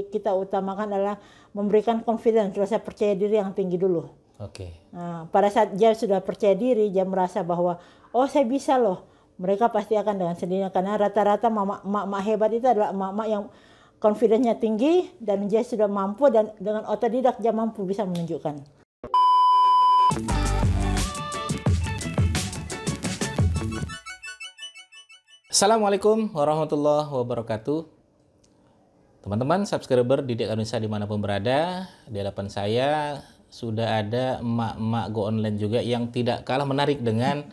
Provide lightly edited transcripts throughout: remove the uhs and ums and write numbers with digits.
kita utamakan adalah memberikan confidence, rasa percaya diri yang tinggi dulu. Oke. Nah, pada saat dia sudah percaya diri, dia merasa bahwa oh saya bisa loh, mereka pasti akan dengan sendirinya, karena rata-rata mama hebat itu adalah mama yang confidence-nya tinggi dan dia sudah mampu, dan dengan otodidak dia mampu bisa menunjukkan. Assalamualaikum warahmatullahi wabarakatuh. Teman-teman subscriber Didik Ganusa dimanapun berada, di hadapan saya sudah ada emak-emak go online juga yang tidak kalah menarik dengan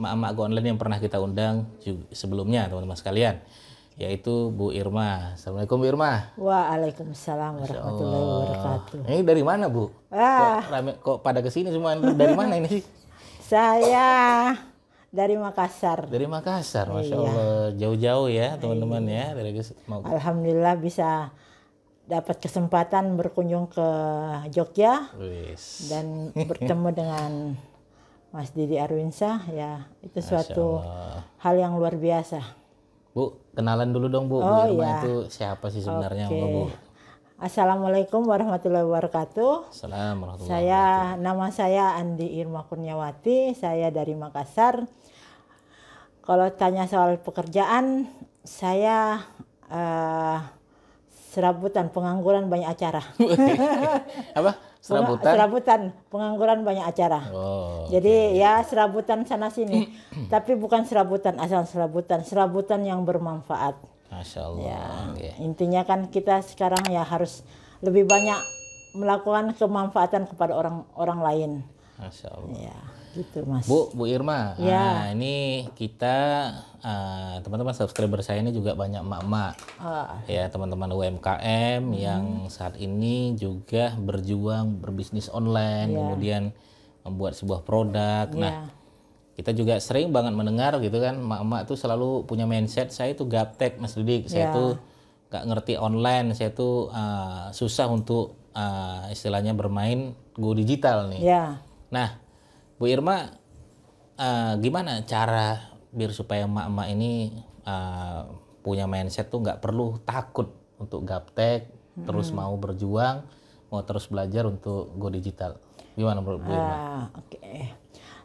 emak-emak go online yang pernah kita undang sebelumnya, teman-teman sekalian, yaitu Bu Irma. Assalamualaikum Bu Irma. Waalaikumsalam warahmatullahi wabarakatuh. Ini dari mana Bu? Kok pada kesini semua? Dari mana ini sih? Saya dari Makassar. Dari Makassar, Masya Allah. Jauh-jauh ya teman-teman ya. Alhamdulillah bisa dapat kesempatan berkunjung ke Jogja. Dan bertemu dengan Mas Didi Arwinsyah. Ya, itu suatu hal yang luar biasa. Bu, kenalan dulu dong Bu. Bu Irma itu siapa sih sebenarnya? Bu? Assalamualaikum warahmatullahi wabarakatuh. Assalamualaikum warahmatullahi wabarakatuh. Nama saya Andi Irma Kurniawati, saya dari Makassar. Kalau tanya soal pekerjaan, saya serabutan, pengangguran banyak acara. Apa? Serabutan? Serabutan, pengangguran banyak acara. Jadi ya serabutan sana sini, tapi bukan serabutan asal serabutan yang bermanfaat. Masya Allah. Ya, intinya kan kita sekarang ya harus lebih banyak melakukan kemanfaatan kepada orang lain. Masya Allah. Ya, gitu Mas. Bu Irma. Ya. Nah, ini kita teman-teman subscriber saya ini juga banyak emak-emak. Ya, teman-teman UMKM yang saat ini juga berjuang berbisnis online, kemudian membuat sebuah produk. Nah, kita juga sering banget mendengar gitu kan, emak-emak tuh selalu punya mindset, saya tuh gaptek Mas Didik, saya tuh gak ngerti online, saya tuh susah untuk istilahnya bermain go digital nih. Nah, Bu Irma, gimana cara biar supaya emak-emak ini punya mindset tuh gak perlu takut untuk gaptek, terus mau berjuang, mau terus belajar untuk go digital. Gimana Bu Irma?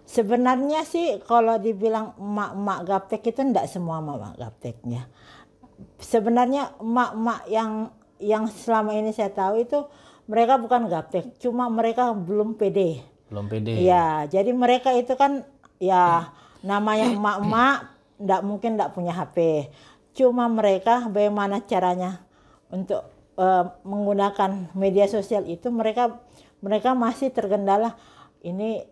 Sebenarnya sih kalau dibilang emak-emak gaptek itu enggak semua emak-emak gapteknya. Sebenarnya emak-emak yang selama ini saya tahu itu mereka bukan gaptek, cuma mereka belum pede. Belum pede. Ya, jadi mereka itu kan ya namanya emak-emak enggak mungkin enggak punya HP. Cuma mereka bagaimana caranya untuk menggunakan media sosial itu mereka masih terkendala ini.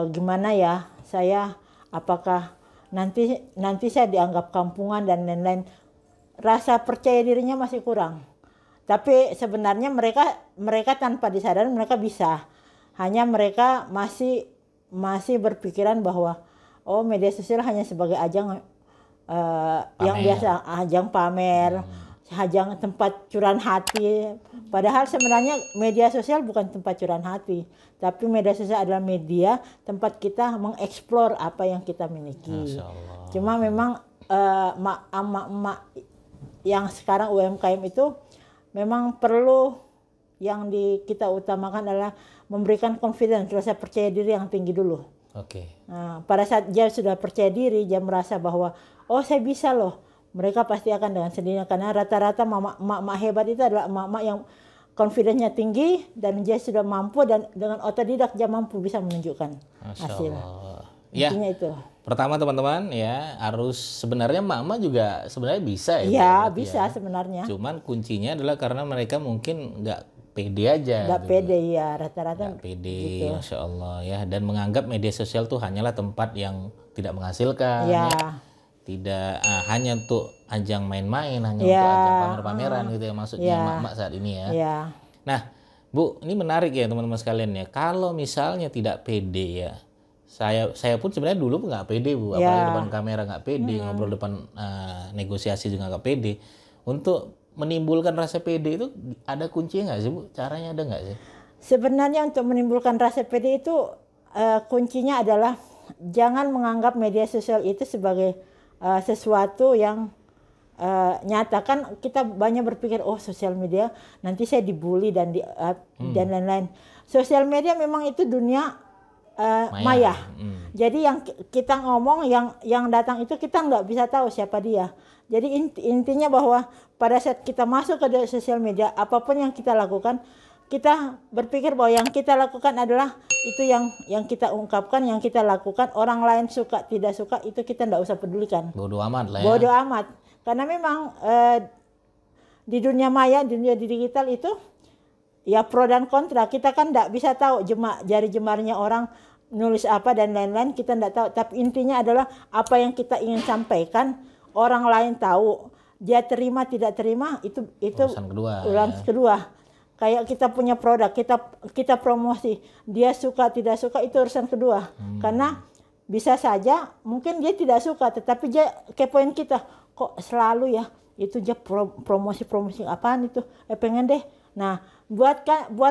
Gimana ya, saya apakah nanti saya dianggap kampungan dan lain-lain, rasa percaya dirinya masih kurang. Tapi sebenarnya mereka tanpa disadari mereka bisa, hanya mereka masih berpikiran bahwa oh media sosial hanya sebagai ajang yang biasa, ajang pamer, ajang tempat curahan hati. Padahal sebenarnya media sosial bukan tempat curahan hati, tapi media sosial adalah media tempat kita mengeksplor apa yang kita miliki. Cuma memang emak-emak yang sekarang UMKM itu memang perlu yang kita utamakan adalah memberikan confidence, rasa percaya diri yang tinggi dulu. Nah, pada saat dia sudah percaya diri, dia merasa bahwa oh saya bisa loh, mereka pasti akan dengan sendirinya, karena rata-rata mama hebat itu adalah mama yang confidence-nya tinggi dan dia sudah mampu, dan dengan otodidak dia mampu bisa menunjukkan hasil. Intinya itu. Pertama teman-teman ya, harus sebenarnya mama juga sebenarnya bisa ya. Iya, bisa sebenarnya. Cuman kuncinya adalah karena mereka mungkin nggak pede aja. Nggak pede ya, rata-rata. Nggak pede, gitu. Masya Allah ya. Dan menganggap media sosial tuh hanyalah tempat yang tidak menghasilkan. Ya. Tidak hanya untuk ajang main-main, hanya untuk ajang pamer-pameran gitu ya maksudnya emak-emak saat ini ya. Nah Bu, ini menarik ya teman-teman sekalian ya. Kalau misalnya tidak pede ya, saya pun sebenarnya dulu nggak pede Bu, apalagi depan kamera nggak pede, ngobrol depan negosiasi juga nggak pede. Untuk menimbulkan rasa pede itu ada kuncinya nggak sih Bu? Caranya ada nggak sih? Sebenarnya untuk menimbulkan rasa pede itu kuncinya adalah jangan menganggap media sosial itu sebagai sesuatu yang nyata kan, kita banyak berpikir oh sosial media nanti saya dibully dan dan lain-lain. Sosial media memang itu dunia maya. Jadi yang kita ngomong, yang datang itu kita nggak bisa tahu siapa dia. Jadi intinya bahwa pada saat kita masuk ke sosial media, apapun yang kita lakukan, kita berpikir bahwa yang kita lakukan adalah itu yang kita ungkapkan, yang kita lakukan. Orang lain suka tidak suka itu kita nggak usah pedulikan. Bodoh amat lah ya. Bodoh amat. Karena memang di dunia maya, di dunia digital itu ya pro dan kontra. Kita kan nggak bisa tahu jari jemarinya orang nulis apa dan lain-lain, kita nggak tahu. Tapi intinya adalah apa yang kita ingin sampaikan, orang lain tahu. Dia terima tidak terima itu urusan kedua. Kayak kita punya produk, kita promosi, dia suka tidak suka itu urusan kedua. Karena bisa saja mungkin dia tidak suka, tetapi dia kepoin kita, kok selalu ya itu dia promosi apaan itu, pengen deh. Nah, buat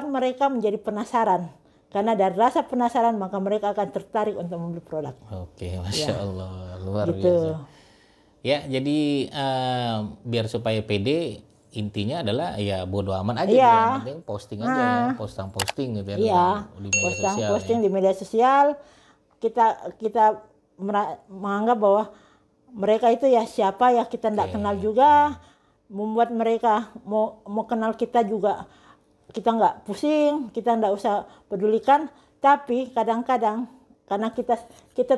mereka menjadi penasaran. Karena dari rasa penasaran maka mereka akan tertarik untuk membeli produk. Oke, Masya Allah, luar biasa. Ya, jadi biar supaya pede, intinya adalah ya bodo amat aja, yang penting posting aja ya, posting gitu ya, di media sosial. Posting di media sosial, kita menganggap bahwa mereka itu ya siapa ya kita tidak kenal juga, membuat mereka mau kenal kita juga kita nggak pusing, kita nggak usah pedulikan. Tapi kadang-kadang karena kita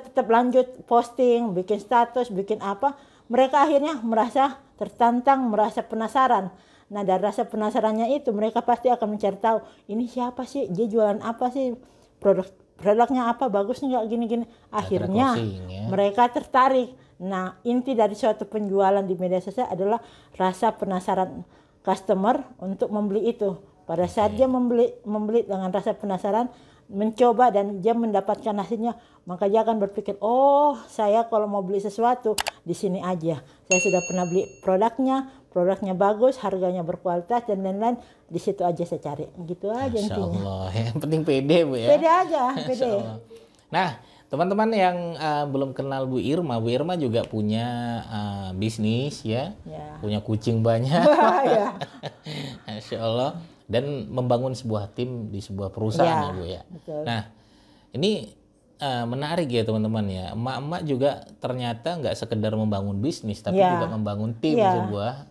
tetap lanjut posting, bikin status, bikin apa, mereka akhirnya merasa tertantang, merasa penasaran. Nah, dari rasa penasarannya itu mereka pasti akan mencari tahu, ini siapa sih, dia jualan apa sih, produknya apa, bagus nggak, gini-gini. Akhirnya mereka tertarik. Nah, inti dari suatu penjualan di media sosial adalah rasa penasaran customer untuk membeli itu. Pada saat dia membeli dengan rasa penasaran, mencoba dan dia mendapatkan hasilnya, maka dia akan berpikir, oh saya kalau mau beli sesuatu di sini aja. Saya sudah pernah beli produknya bagus, harganya berkualitas dan lain-lain, di situ aja saya cari. Gitu aja intinya. Masya Allah, yang penting pede Bu ya. Pede aja, pede. Nah, teman-teman yang belum kenal Bu Irma juga punya bisnis ya, punya kucing banyak. Masya Allah. Dan membangun sebuah tim di sebuah perusahaan ya Bu ya. Betul. Nah, ini menarik ya teman-teman ya. Emak-emak juga ternyata nggak sekedar membangun bisnis, tapi juga membangun tim sebuah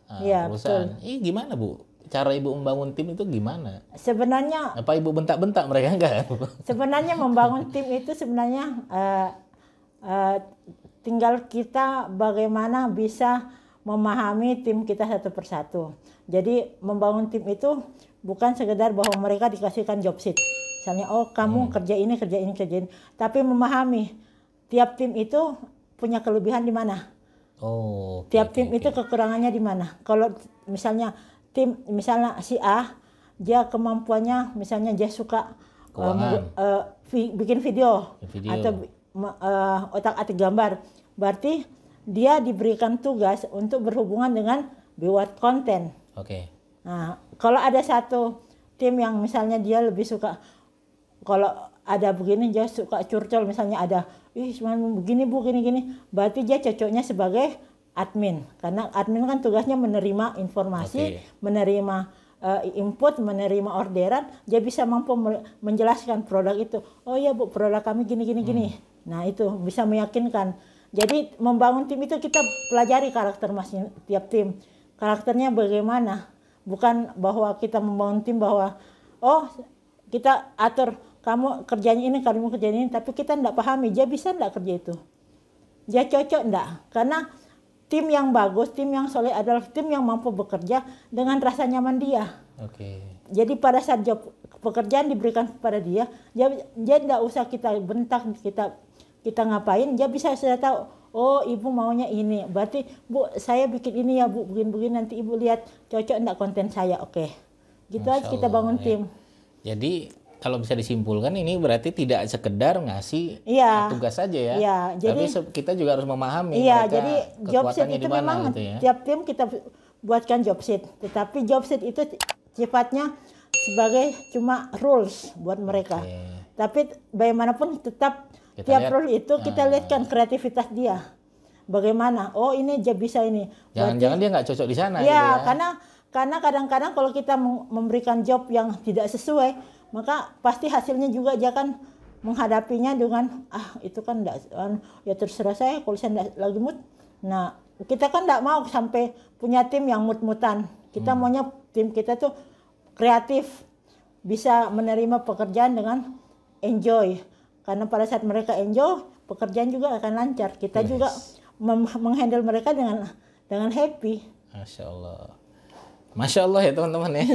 perusahaan. Ini gimana Bu? Cara Ibu membangun tim itu gimana? Sebenarnya apa Ibu bentak-bentak mereka enggak? Sebenarnya membangun tim itu sebenarnya tinggal kita bagaimana bisa memahami tim kita satu persatu. Jadi membangun tim itu bukan sekedar bahwa mereka dikasihkan job sheet. Misalnya, oh kamu kerja ini, tapi memahami tiap tim itu punya kelebihan di mana. Tiap tim itu kekurangannya di mana. Kalau misalnya si A, dia kemampuannya misalnya dia suka bikin video atau otak-atik gambar. Berarti dia diberikan tugas untuk berhubungan dengan buat konten. Nah, kalau ada satu tim yang misalnya dia lebih suka, kalau ada begini dia suka curcol, misalnya ada begini Bu, gini, berarti dia cocoknya sebagai admin. Karena admin kan tugasnya menerima informasi, menerima input, menerima orderan, dia bisa mampu menjelaskan produk itu. Oh ya Bu, produk kami gini. Nah, itu bisa meyakinkan. Jadi membangun tim itu kita pelajari karakter masing tiap tim. Karakternya bagaimana? Bukan bahwa kita membangun tim bahwa oh kita atur kamu kerjanya ini, kamu kerjanya ini, tapi kita tidak pahami dia bisa tidak kerja itu, dia cocok tidak. Karena tim yang bagus, tim yang soleh adalah tim yang mampu bekerja dengan rasa nyaman dia. Jadi pada saat pekerjaan diberikan kepada dia tidak usah kita bentak, kita ngapain, dia bisa sudah tahu. Oh Ibu maunya ini, berarti Bu saya bikin ini ya Bu, begini nanti Ibu lihat cocok enggak konten saya, gitu aja kita bangun tim. Jadi kalau bisa disimpulkan ini berarti tidak sekedar ngasih tugas saja ya, tapi kita juga harus memahami jadi job sheet itu memang gitu ya. Tiap tim kita buatkan job sheet, tetapi job sheet itu sifatnya sebagai cuma rules buat mereka. Tapi bagaimanapun tetap tiap role itu kita lihatkan kreativitas dia. bagaimana? Oh ini dia bisa ini. Jangan-jangan dia nggak cocok di sana. Ya, gitu ya. karena kadang-kadang kalau kita memberikan job yang tidak sesuai, maka pasti hasilnya juga dia kan menghadapinya dengan itu kan enggak, ya terserah saya kalau saya enggak lagi mood. Nah, kita kan enggak mau sampai punya tim yang mood-mutan. Kita maunya tim kita tuh kreatif, bisa menerima pekerjaan dengan enjoy. Karena pada saat mereka enjoy, pekerjaan juga akan lancar. Kita juga menghandle mereka dengan happy. Masya Allah. Masya Allah ya teman-teman ya.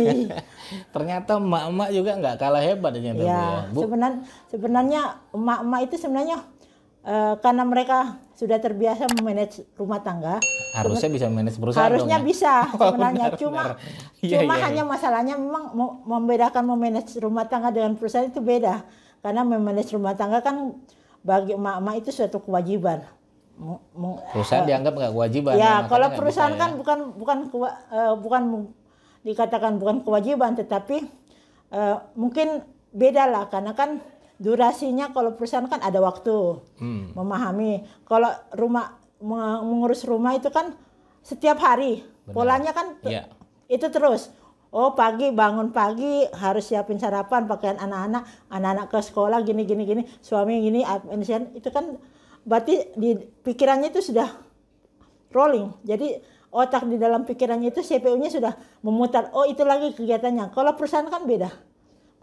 Ternyata emak-emak juga nggak kalah hebat ya. Ya, sebenarnya emak-emak itu sebenarnya karena mereka sudah terbiasa memanage rumah tangga. Harusnya bisa manage perusahaan. Harusnya dong, ya? bisa sebenarnya. Benar. Cuma hanya masalahnya memang membedakan memanage rumah tangga dengan perusahaan itu beda. Karena memanage rumah tangga kan bagi emak-emak itu suatu kewajiban. Perusahaan dianggap nggak kewajiban. Ya, kalau perusahaan kan bukan dikatakan bukan kewajiban, tetapi mungkin beda lah karena kan durasinya kalau perusahaan kan ada waktu memahami. Kalau mengurus rumah itu kan setiap hari. Benar. Polanya kan itu terus. Oh bangun pagi harus siapin sarapan, pakaian anak-anak ke sekolah gini, suami gini, itu kan berarti di pikirannya itu sudah rolling. Jadi otak di dalam pikirannya itu CPU-nya sudah memutar. Oh itu lagi kegiatannya. Kalau perusahaan kan beda.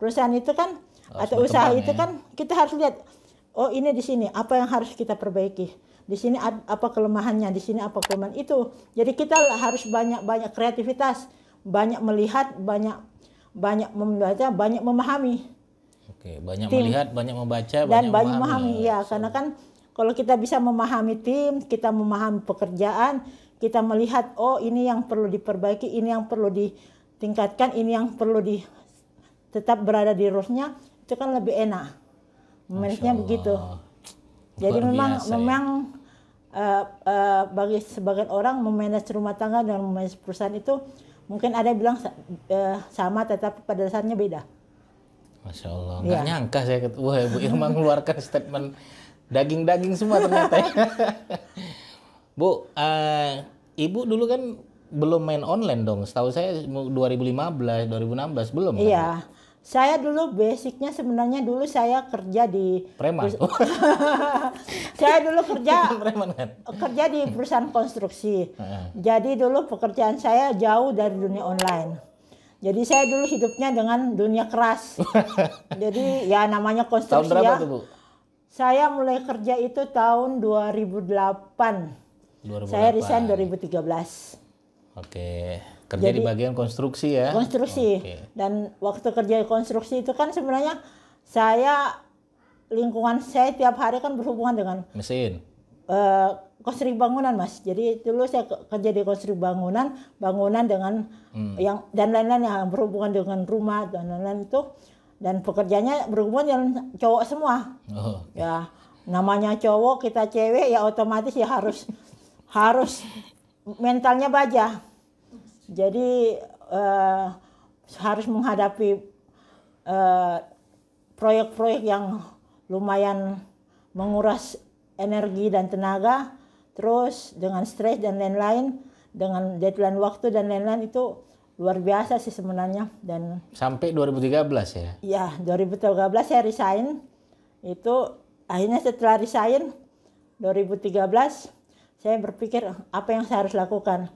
Perusahaan itu kan atau usaha itu kan kita harus lihat. Oh ini di sini apa yang harus kita perbaiki. Di sini apa kelemahannya. Di sini apa kelemahan itu. Jadi kita harus banyak kreativitas. Banyak melihat, banyak membaca, banyak memahami. Oke, banyak melihat, banyak membaca, dan banyak memahami. Ya, karena kan kalau kita bisa memahami tim, kita memahami pekerjaan, kita melihat oh ini yang perlu diperbaiki, ini yang perlu ditingkatkan, ini yang perlu tetap berada di rules-nya, itu kan lebih enak. Manage-nya begitu. Jadi memang bagi sebagian orang memanage rumah tangga dan memanage perusahaan itu mungkin ada yang bilang sama, tetapi pada dasarnya beda. Masya Allah, nggak nyangka saya wah Bu Irma mengeluarkan statement daging-daging semua ternyata. Bu, Ibu dulu kan belum main online dong. Setahu saya 2015, 2016 belum. Iya. Kan? Saya dulu basicnya sebenarnya dulu saya kerja di preman. Saya dulu kerja di perusahaan konstruksi. Jadi dulu pekerjaan saya jauh dari dunia online. Jadi saya dulu hidupnya dengan dunia keras. Jadi ya namanya konstruksi. Tahun berapa tuh, Bu? Saya mulai kerja itu tahun 2008. Saya resign 2013. Oke. Kerja di bagian konstruksi ya? Konstruksi. Dan waktu kerja di konstruksi itu kan sebenarnya lingkungan saya tiap hari kan berhubungan dengan mesin. Konstruksi bangunan, Mas. Jadi dulu saya kerja di konstruksi bangunan dengan yang dan lain-lain yang berhubungan dengan rumah dan lain-lain itu, dan pekerjaannya berhubungan dengan cowok semua. Ya, namanya cowok, kita cewek ya otomatis ya harus mentalnya baja. Jadi harus menghadapi proyek-proyek yang lumayan menguras energi dan tenaga, terus dengan stres dan lain-lain, dengan deadline waktu dan lain-lain, itu luar biasa sih sebenarnya. Dan sampai 2013 ya? Ya, 2013 saya resign. Itu akhirnya setelah resign 2013 saya berpikir apa yang saya harus lakukan.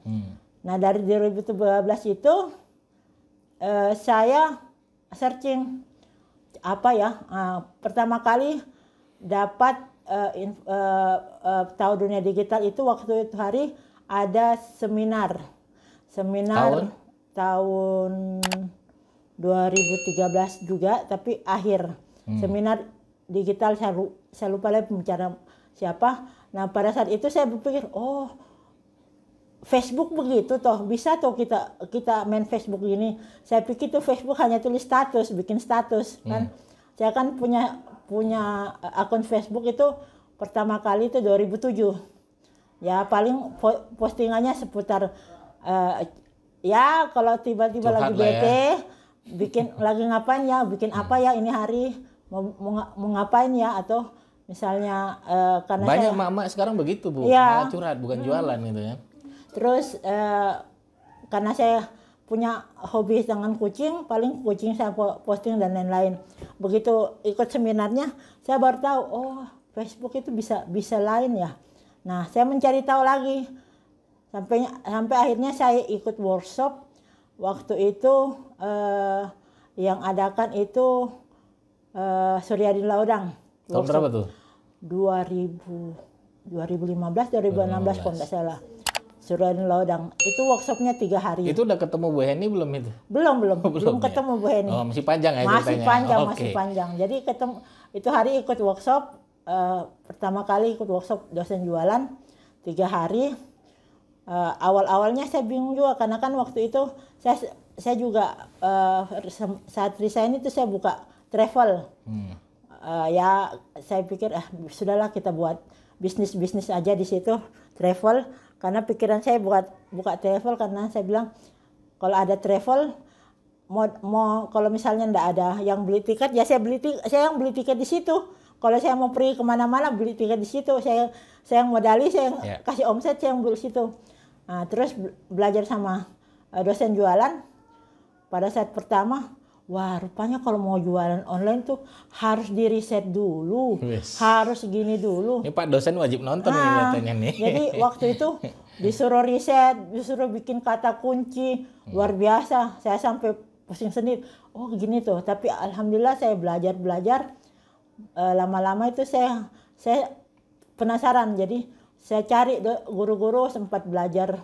Nah dari 2013 itu saya searching pertama kali dapat tahu dunia digital itu waktu itu hari ada seminar tahun 2013 juga, tapi akhir seminar digital, saya lupa lagi pembicara siapa. Nah pada saat itu saya berpikir Facebook begitu toh, bisa toh kita main Facebook gini. Saya pikir tuh Facebook hanya tulis status, bikin status kan. Saya kan punya akun Facebook itu pertama kali itu 2007. Ya paling postingannya seputar ya kalau tiba-tiba lagi bete, bikin lagi ngapain ya, bikin apa ya ini hari, mau ngapain ya, atau Misalnya karena Banyak saya emak-emak sekarang begitu Bu, Iya. malah curhat bukan jualan gitu kan. terus karena saya punya hobi dengan kucing, paling kucing saya posting dan lain-lain. Begitu ikut seminarnya, saya baru tahu, oh Facebook itu bisa lain ya. Nah, saya mencari tahu lagi sampai akhirnya saya ikut workshop. Waktu itu yang adakan itu Suryadin Laudang. Tahun berapa tuh? 2015, 2016 kalau nggak salah. Suryadin Laudang. Itu workshopnya 3 hari. Itu udah ketemu Bu Heni belum itu? Belum Belum ya? ketemu Bu Heni. Oh, masih panjang ya Masih ceritanya? panjang, Oke. masih panjang. Jadi ketemu itu hari ikut workshop, pertama kali ikut workshop dosen jualan 3 hari. Awal-awalnya saya bingung juga karena kan waktu itu saya juga saat resign itu saya buka travel. Ya saya pikir sudahlah kita buat bisnis aja di situ, travel. Karena pikiran saya buka travel karena saya bilang kalau ada travel mau kalau misalnya ndak ada yang beli tiket ya saya yang beli tiket di situ. Kalau saya mau pergi kemana-mana beli tiket di situ, saya yang modali, saya yang kasih omset, saya yang beli situ. Nah, terus belajar sama dosen jualan. Pada saat pertama, wah rupanya kalau mau jualan online tuh harus di riset dulu, harus gini dulu. Ini Pak dosen wajib nonton nih katanya nih. Jadi waktu itu disuruh riset, disuruh bikin kata kunci, luar biasa. Saya sampai pusing sendiri. Oh gini tuh, tapi alhamdulillah saya belajar. Lama-lama itu saya penasaran. Jadi saya cari guru-guru, sempat belajar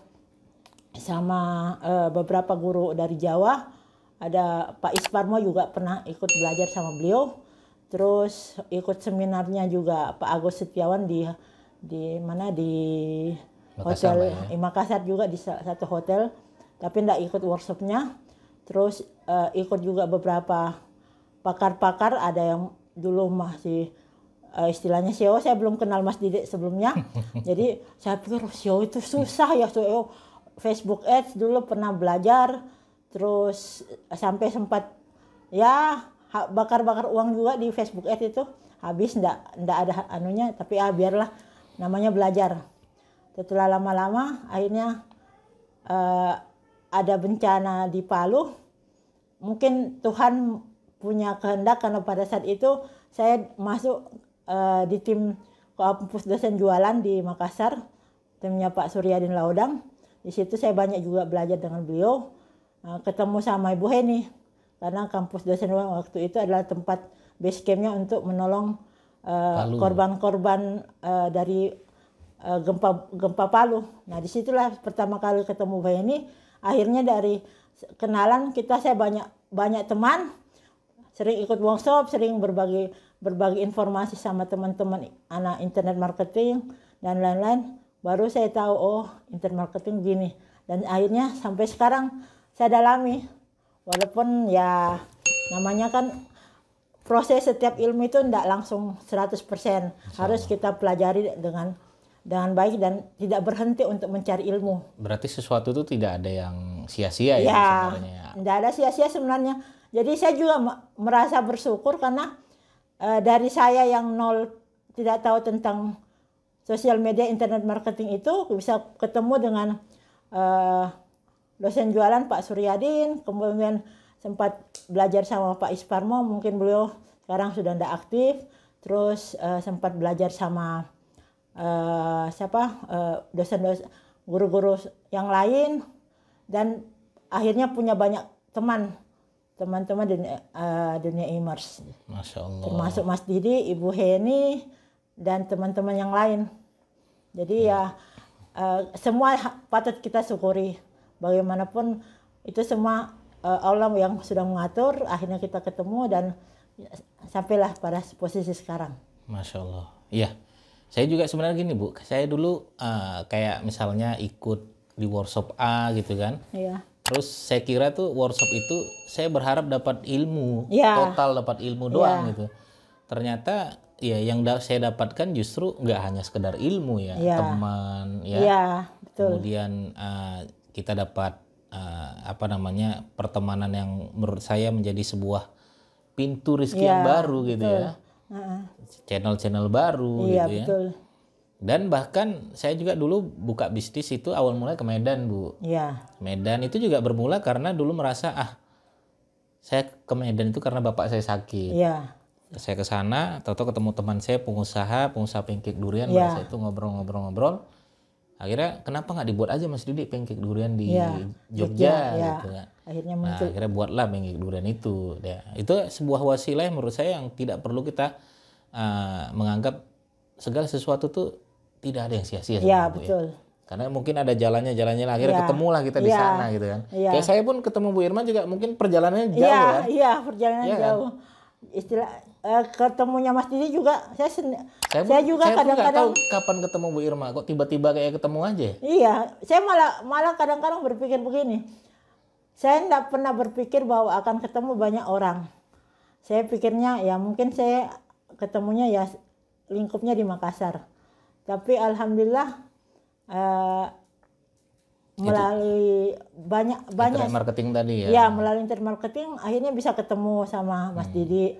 sama beberapa guru dari Jawa. Ada Pak Isparmo juga pernah ikut belajar sama beliau. Terus ikut seminarnya juga Pak Agus Setiawan di mana di Makassar, hotel ya. di Makassar juga di satu hotel. Tapi enggak ikut workshopnya. Terus ikut juga beberapa pakar-pakar, ada yang dulu masih istilahnya SEO, saya belum kenal Mas Didik sebelumnya. Jadi saya pikir SEO itu susah ya, SEO. Facebook Ads dulu pernah belajar, terus sampai sempat ya bakar-bakar uang juga di Facebook Ads itu. Habis ndak ada anunya, tapi biarlah, namanya belajar. Setelah lama-lama akhirnya ada bencana di Palu. Mungkin Tuhan punya kehendak karena pada saat itu saya masuk di tim kampus dosen jualan di Makassar, timnya Pak Suryadin Laudang. Di situ saya banyak juga belajar dengan beliau, ketemu sama Ibu Heni, karena kampus dosen jualan waktu itu adalah tempat base campnya untuk menolong korban-korban dari gempa Palu. Nah disitulah pertama kali ketemu Bu Heni. Akhirnya dari kenalan saya banyak teman. Sering ikut workshop, sering berbagi informasi sama teman-teman anak internet marketing dan lain-lain. Baru saya tahu, oh internet marketing gini. Dan akhirnya sampai sekarang saya dalami. Walaupun ya namanya kan proses setiap ilmu itu tidak langsung 100%. Harus kita pelajari dengan baik dan tidak berhenti untuk mencari ilmu. Berarti sesuatu itu tidak ada yang sia-sia ya sebenarnya. Tidak ada sia-sia sebenarnya. Jadi saya juga merasa bersyukur karena dari saya yang nol, tidak tahu tentang sosial media internet marketing itu, bisa ketemu dengan dosen jualan Pak Suryadin, kemudian sempat belajar sama Pak Isparmo, mungkin beliau sekarang sudah tidak aktif, terus sempat belajar sama dosen-dosen, guru-guru yang lain, dan akhirnya punya banyak teman-teman dunia e-commerce. Masya Allah. Termasuk Mas Didi, Ibu Heni, dan teman-teman yang lain. Jadi ya semua patut kita syukuri. Bagaimanapun itu semua Allah yang sudah mengatur, akhirnya kita ketemu dan sampailah pada posisi sekarang. Masya Allah. Iya. Saya juga sebenarnya gini Bu, saya dulu kayak misalnya ikut di workshop A gitu kan. Iya. Terus saya kira tuh workshop itu saya berharap dapat ilmu, Ya. total dapat ilmu doang gitu. Ternyata ya yang saya dapatkan justru nggak hanya sekedar ilmu ya, teman ya. Iya, betul. Kemudian kita dapat pertemanan yang menurut saya menjadi sebuah pintu rezeki yang baru gitu ya. channel-channel baru Iya, gitu ya. betul. Dan bahkan saya juga dulu buka bisnis itu awal mulai ke Medan, Bu. Iya. Medan itu juga bermula karena dulu merasa saya ke Medan itu karena bapak saya sakit. Iya. Saya ke sana, tahu-tahu ketemu teman saya pengusaha pancake durian, Iya. bahasa itu ngobrol-ngobrol. Akhirnya kenapa nggak dibuat aja Mas Didi pancake durian di Iya. Jogja Iya. gitu kan. Akhirnya Nah, muncul. akhirnya buatlah pancake durian itu. Ya, itu sebuah wasilah menurut saya yang tidak perlu kita menganggap segala sesuatu tuh tidak ada yang sia-sia. Iya, sebenarnya, Bu, betul. ya. Karena mungkin ada jalannya akhirnya Iya. ketemulah kita di Iya. sana gitu kan. Iya. Kayak saya pun ketemu Bu Irma juga mungkin perjalanannya jauh Iya, kan. iya, perjalanan Iya kan? jauh. Istilah ketemunya Mas Didi juga saya Saya juga pun nggak kadang-kadang tahu kapan ketemu Bu Irma, kok tiba-tiba kayak ketemu aja. iya, saya malah kadang-kadang berpikir begini. Saya tidak pernah berpikir bahwa akan ketemu banyak orang. Saya pikirnya ya mungkin saya ketemunya ya lingkupnya di Makassar. Tapi alhamdulillah melalui banyak Internet marketing tadi ya. ya melalui internet marketing akhirnya bisa ketemu sama Mas Didi.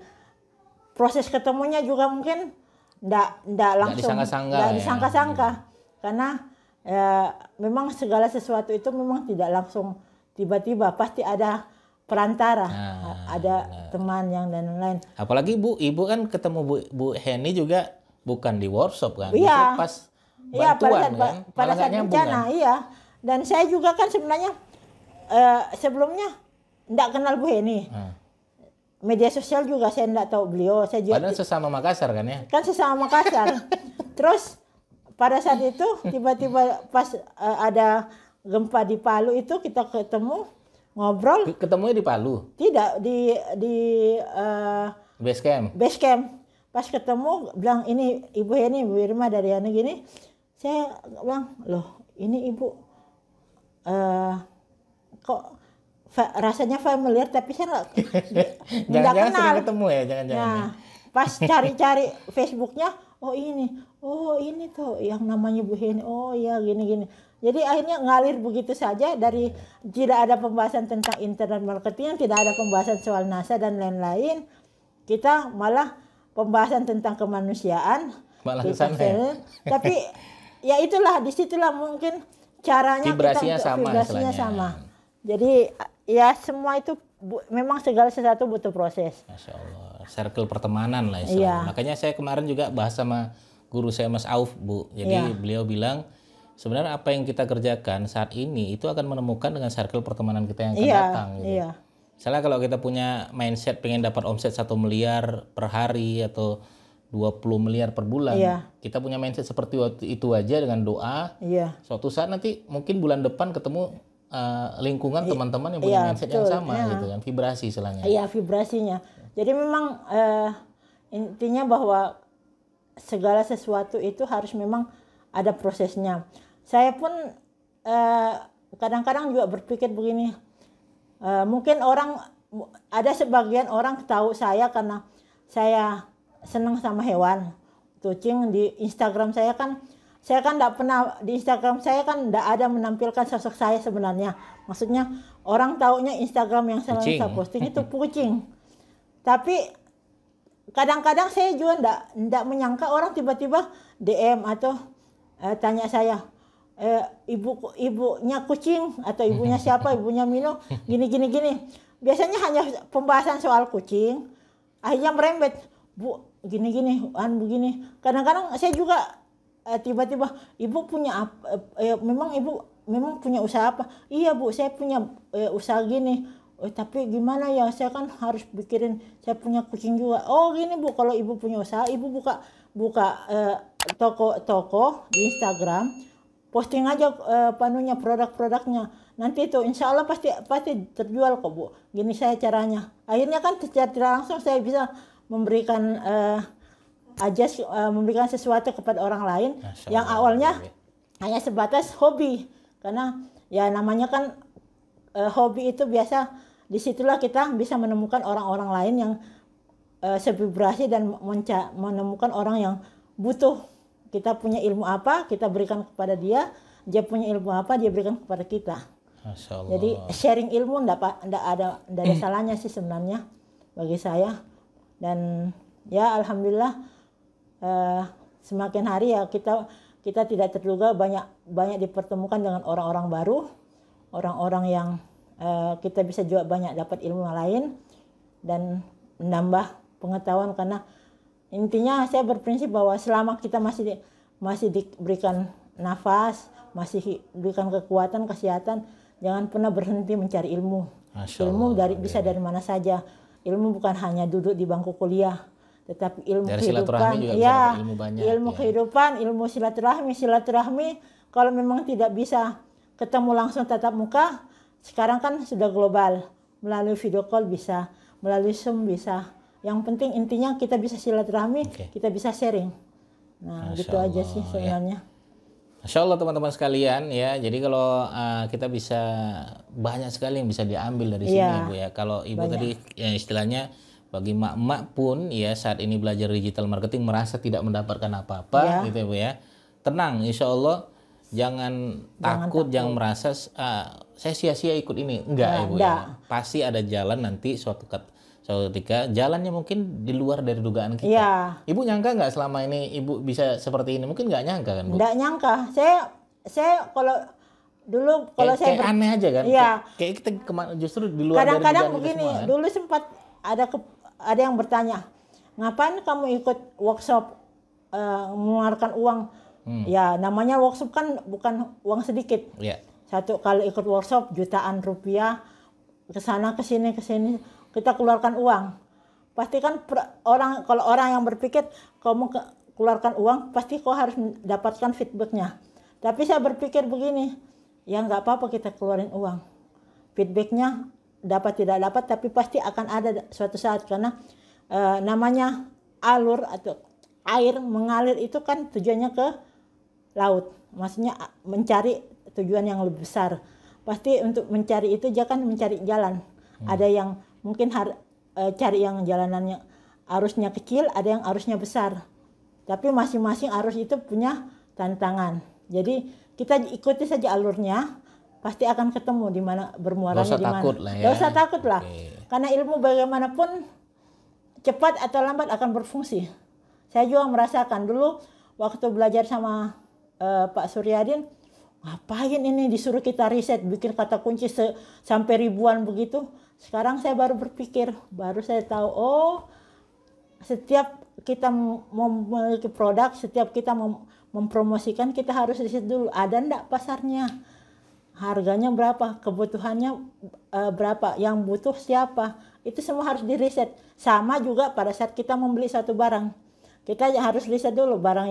Proses ketemunya juga mungkin ndak langsung ndak disangka-sangka karena memang segala sesuatu itu memang tidak langsung tiba-tiba, pasti ada perantara, ada teman yang dan lain-lain. Apalagi Ibu kan ketemu Bu Heni juga bukan di workshop kan? Iya. Pas Iya, bantuan kan? pada saat bencana, kan? iya. Dan saya juga kan sebenarnya sebelumnya ndak kenal Bu Heni. Media sosial juga saya ndak tahu beliau. Saya juga Padahal sesama Makassar kan ya? kan sesama Makassar. Terus pada saat itu tiba-tiba pas ada gempa di Palu itu kita ketemu ngobrol. Ketemunya di Palu? Tidak, di Base camp? base camp. Pas ketemu bilang ini Ibu Heni, Bu Irma dari anu gini. Saya bilang, loh ini Ibu kok rasanya familiar tapi saya nggak Jangan-jangan kenal. sering ketemu ya? Jangan-jangan. Nah, pas cari-cari Facebooknya, oh ini tuh yang namanya Bu Heni, oh iya gini-gini. Jadi akhirnya ngalir begitu saja dari tidak ada pembahasan tentang internet marketing, tidak ada pembahasan soal NASA dan lain-lain. Kita malah pembahasan tentang kemanusiaan. Malah ke sana ya? Tapi ya itulah, disitulah mungkin caranya Vibrasinya kita sama vibrasinya istilahnya. sama. Jadi ya semua itu memang segala sesuatu butuh proses. Masya Allah, circle pertemanan lah istilahnya. Iya. Makanya saya kemarin juga bahas sama guru saya Mas Auf, Bu. Jadi Iya. beliau bilang sebenarnya apa yang kita kerjakan saat ini itu akan menemukan dengan circle pertemanan kita yang akan datang. Gitu. Iya. Misalnya kalau kita punya mindset pengen dapat omset 1 miliar per hari atau 20 miliar per bulan, Iya. kita punya mindset seperti itu aja dengan doa. Iya. Suatu saat nanti mungkin bulan depan ketemu lingkungan teman-teman yang punya Iya, mindset yang betul. sama Iya. gitu kan, vibrasi istilahnya. Iya, vibrasinya. Jadi memang intinya bahwa segala sesuatu itu harus memang ada prosesnya. Saya pun kadang-kadang juga berpikir begini, mungkin ada sebagian orang tahu saya karena saya senang sama hewan, kucing. Di Instagram saya kan enggak pernah, di Instagram saya kan enggak ada menampilkan sosok saya sebenarnya. Maksudnya orang taunya Instagram yang selalu saya posting itu kucing. Tapi kadang-kadang saya juga enggak menyangka orang tiba-tiba DM atau tanya saya, ibunya kucing atau ibunya siapa, ibunya Mino, gini. Biasanya hanya pembahasan soal kucing, akhirnya merembet, Bu, gini, begini. Kadang-kadang saya juga tiba-tiba, ibu punya memang ibu punya usaha apa? Iya Bu, saya punya usaha gini. Tapi gimana ya, saya kan harus pikirin saya punya kucing juga. Oh gini Bu, kalau ibu punya usaha, ibu buka toko di Instagram, posting aja produk-produknya. Nanti itu insya Allah pasti terjual kok Bu. Gini saya caranya. Akhirnya kan secara langsung saya bisa memberikan memberikan sesuatu kepada orang lain yang awalnya hanya sebatas hobi. Karena ya namanya kan hobi itu biasa, disitulah kita bisa menemukan orang-orang lain yang sevibrasi dan menemukan orang yang butuh. Kita punya ilmu apa, kita berikan kepada dia. Dia punya ilmu apa, dia berikan kepada kita. Masya Allah. Jadi sharing ilmu enggak ada salahnya sih sebenarnya bagi saya. Dan ya alhamdulillah semakin hari ya kita tidak terduga banyak dipertemukan dengan orang-orang baru, orang-orang yang kita bisa juga banyak dapat ilmu yang lain dan menambah pengetahuan, karena intinya saya berprinsip bahwa selama kita masih diberikan nafas, masih diberikan kekuatan, kesehatan, jangan pernah berhenti mencari ilmu. Ilmu bisa dari mana saja. Ilmu bukan hanya duduk di bangku kuliah, tetapi ilmu dari kehidupan, ilmu banyak, ilmu kehidupan, ilmu silaturahmi. Kalau memang tidak bisa ketemu langsung tatap muka, sekarang kan sudah global, melalui video call bisa, melalui Zoom bisa. Yang penting intinya kita bisa silaturahmi, kita bisa sharing. Nah, gitu aja sih sebenarnya. Masya Allah teman-teman sekalian ya. Jadi kalau kita bisa banyak sekali yang bisa diambil dari sini Ibu ya. Kalau Ibu tadi ya istilahnya bagi mak-mak pun ya saat ini belajar digital marketing merasa tidak mendapatkan apa-apa gitu ya Bu ya. Tenang, insya Allah jangan takut, jangan merasa saya sia-sia ikut ini. Enggak Ibu ya. Pasti ada jalan nanti suatu ketika jalannya mungkin di luar dari dugaan kita. Iya. Ibu nyangka nggak selama ini Ibu bisa seperti ini? Mungkin nggak nyangka kan Bu? Nggak nyangka. Saya kalau dulu saya aneh aja kan? Iya. Kayak kita justru di luar dari dugaan kita semua. Kadang-kadang begini, dulu sempat ada yang bertanya, ngapain kamu ikut workshop mengeluarkan uang? Ya namanya workshop kan bukan uang sedikit. Iya. Satu kali ikut workshop jutaan rupiah, kesana kesini kita keluarkan uang. Pasti kan kalau orang yang berpikir kamu keluarkan uang, pasti kau harus mendapatkan feedbacknya. Tapi saya berpikir begini, ya nggak apa-apa kita keluarin uang. Feedbacknya dapat tidak dapat, tapi pasti akan ada suatu saat, karena namanya alur atau air mengalir itu kan tujuannya ke laut. Maksudnya mencari tujuan yang lebih besar. Pasti untuk mencari itu jangan mencari jalan. Ada yang mungkin cari yang jalanannya arusnya kecil, ada yang arusnya besar. Tapi masing-masing arus itu punya tantangan. Jadi kita ikuti saja alurnya, pasti akan ketemu di mana bermuaranya di mana. Gak usah takut lah. Karena ilmu bagaimanapun cepat atau lambat akan berfungsi. Saya juga merasakan dulu waktu belajar sama Pak Suryadin, ngapain ini disuruh kita riset, bikin kata kunci sampai ribuan begitu. Sekarang saya baru berpikir, baru saya tahu, oh setiap kita memiliki produk, setiap kita mempromosikan, kita harus riset dulu, ada enggak pasarnya, harganya berapa, kebutuhannya berapa, yang butuh siapa, itu semua harus diriset. Sama juga pada saat kita membeli satu barang, kita harus riset dulu barang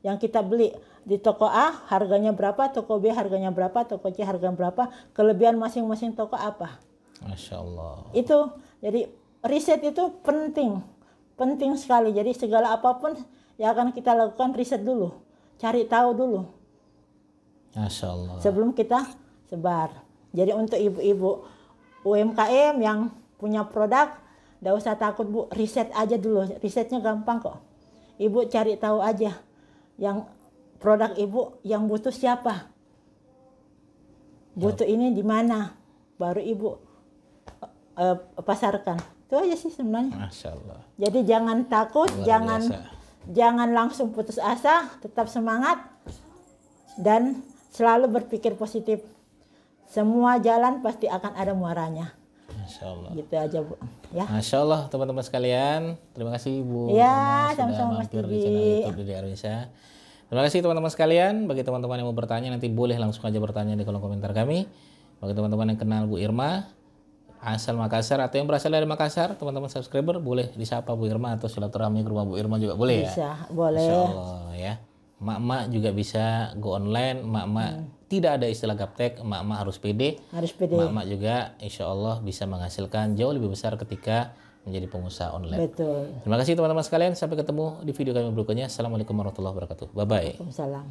yang kita beli di toko A harganya berapa, toko B harganya berapa, toko C harganya berapa, kelebihan masing-masing toko apa. Masya Allah. Itu jadi riset itu penting sekali. Jadi segala apapun yang akan kita lakukan, riset dulu, cari tahu dulu. Masya Allah. Sebelum kita sebar. Jadi untuk ibu-ibu UMKM yang punya produk, nggak usah takut Bu, riset aja dulu. Risetnya gampang kok. Ibu cari tahu aja yang produk ibu yang butuh siapa, butuh ini di mana, baru ibu pasarkan. Itu aja sih sebenarnya. Masya Allah. Jadi jangan takut, jangan langsung putus asa, tetap semangat dan selalu berpikir positif. Semua jalan pasti akan ada muaranya. Masya Allah. Gitu aja Bu. Ya. Masya Allah teman-teman sekalian. Terima kasih Ibu. Ya, sama-sama Mas Didi. Di channel YouTube Didi Arwinsyah. Terima kasih teman-teman sekalian. Bagi teman-teman yang mau bertanya nanti boleh langsung aja bertanya di kolom komentar kami. Bagi teman-teman yang kenal Bu Irma asal Makassar atau yang berasal dari Makassar, teman-teman subscriber boleh disapa Bu Irma atau silaturahmi ke rumah Bu Irma juga boleh. Bisa, boleh. Masya Allah ya. Mak-mak juga bisa go online. Mak-mak tidak ada istilah gaptek. Mak-mak harus pede. Mak-mak juga insya Allah bisa menghasilkan jauh lebih besar ketika menjadi pengusaha online. Betul. Terima kasih teman-teman sekalian. Sampai ketemu di video kami berikutnya. Assalamualaikum warahmatullahi wabarakatuh. Bye-bye. Waalaikumsalam.